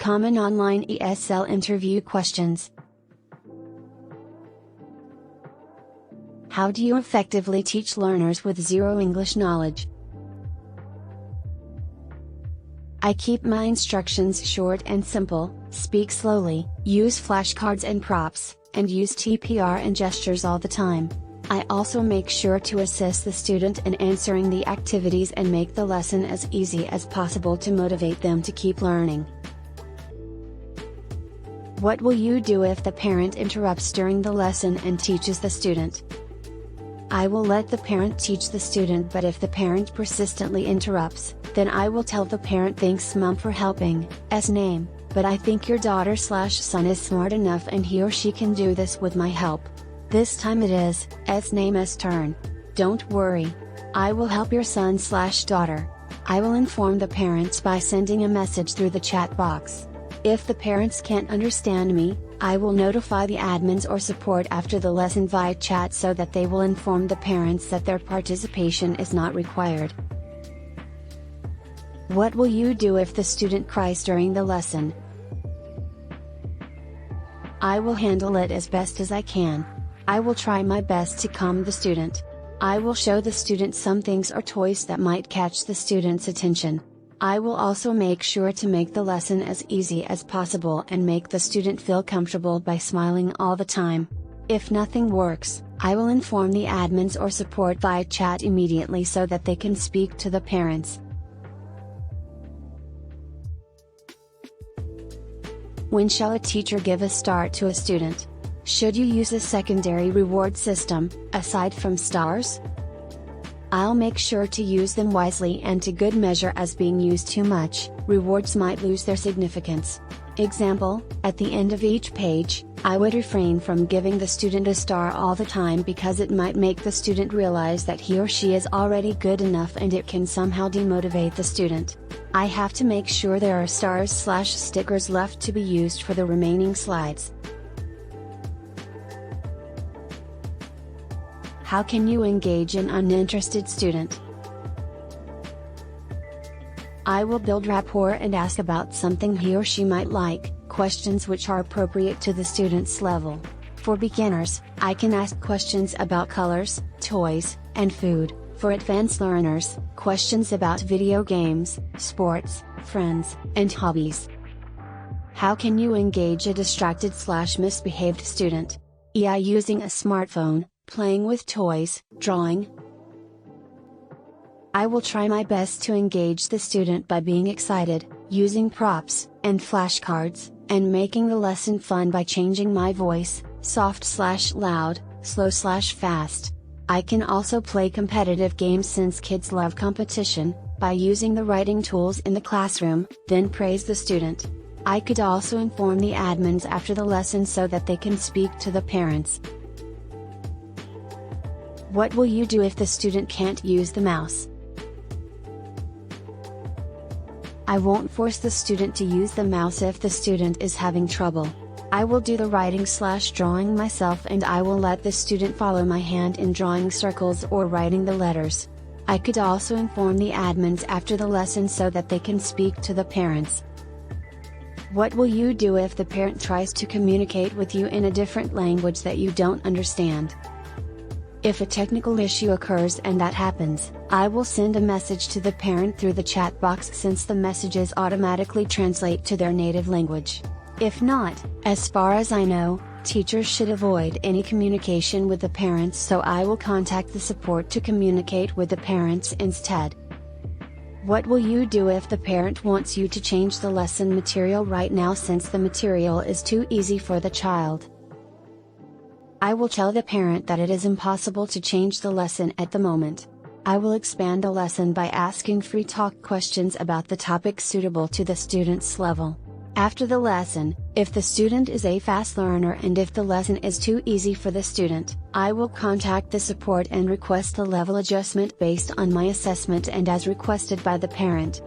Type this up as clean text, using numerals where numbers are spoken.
Common online ESL interview questions. How do you effectively teach learners with zero English knowledge? I keep my instructions short and simple, speak slowly, use flashcards and props, and use TPR and gestures all the time. I also make sure to assist the student in answering the activities and make the lesson as easy as possible to motivate them to keep learning. What will you do if the parent interrupts during the lesson and teaches the student? I will let the parent teach the student, but if the parent persistently interrupts, then I will tell the parent, "Thanks mom for helping, S name, but I think your daughter/son is smart enough and he or she can do this with my help. This time it is S name's turn. Don't worry. I will help your son/daughter." I will inform the parents by sending a message through the chat box. If the parents can't understand me, I will notify the admins or support after the lesson via chat so that they will inform the parents that their participation is not required. What will you do if the student cries during the lesson? I will handle it as best as I can. I will try my best to calm the student. I will show the student some things or toys that might catch the student's attention. I will also make sure to make the lesson as easy as possible and make the student feel comfortable by smiling all the time. If nothing works, I will inform the admins or support via chat immediately so that they can speak to the parents. When shall a teacher give a star to a student? Should you use a secondary reward system, aside from stars? I'll make sure to use them wisely and to good measure, as being used too much, rewards might lose their significance. Example, at the end of each page, I would refrain from giving the student a star all the time because it might make the student realize that he or she is already good enough and it can somehow demotivate the student. I have to make sure there are stars/stickers left to be used for the remaining slides. How can you engage an uninterested student? I will build rapport and ask about something he or she might like, questions which are appropriate to the student's level. For beginners, I can ask questions about colors, toys, and food. For advanced learners, questions about video games, sports, friends, and hobbies. How can you engage a distracted/misbehaved student? Using a smartphone, playing with toys, drawing. I will try my best to engage the student by being excited, using props, and flashcards, and making the lesson fun by changing my voice, soft/loud, slow/fast. I can also play competitive games since kids love competition, by using the writing tools in the classroom, then praise the student. I could also inform the admins after the lesson so that they can speak to the parents. What will you do if the student can't use the mouse? I won't force the student to use the mouse if the student is having trouble. I will do the writing/drawing myself, and I will let the student follow my hand in drawing circles or writing the letters. I could also inform the admins after the lesson so that they can speak to the parents. What will you do if the parent tries to communicate with you in a different language that you don't understand? If a technical issue occurs and that happens, I will send a message to the parent through the chat box since the messages automatically translate to their native language. If not, as far as I know, teachers should avoid any communication with the parents, so I will contact the support to communicate with the parents instead. What will you do if the parent wants you to change the lesson material right now since the material is too easy for the child? I will tell the parent that it is impossible to change the lesson at the moment. I will expand the lesson by asking free talk questions about the topic suitable to the student's level. After the lesson, if the student is a fast learner and if the lesson is too easy for the student, I will contact the support and request a level adjustment based on my assessment and as requested by the parent.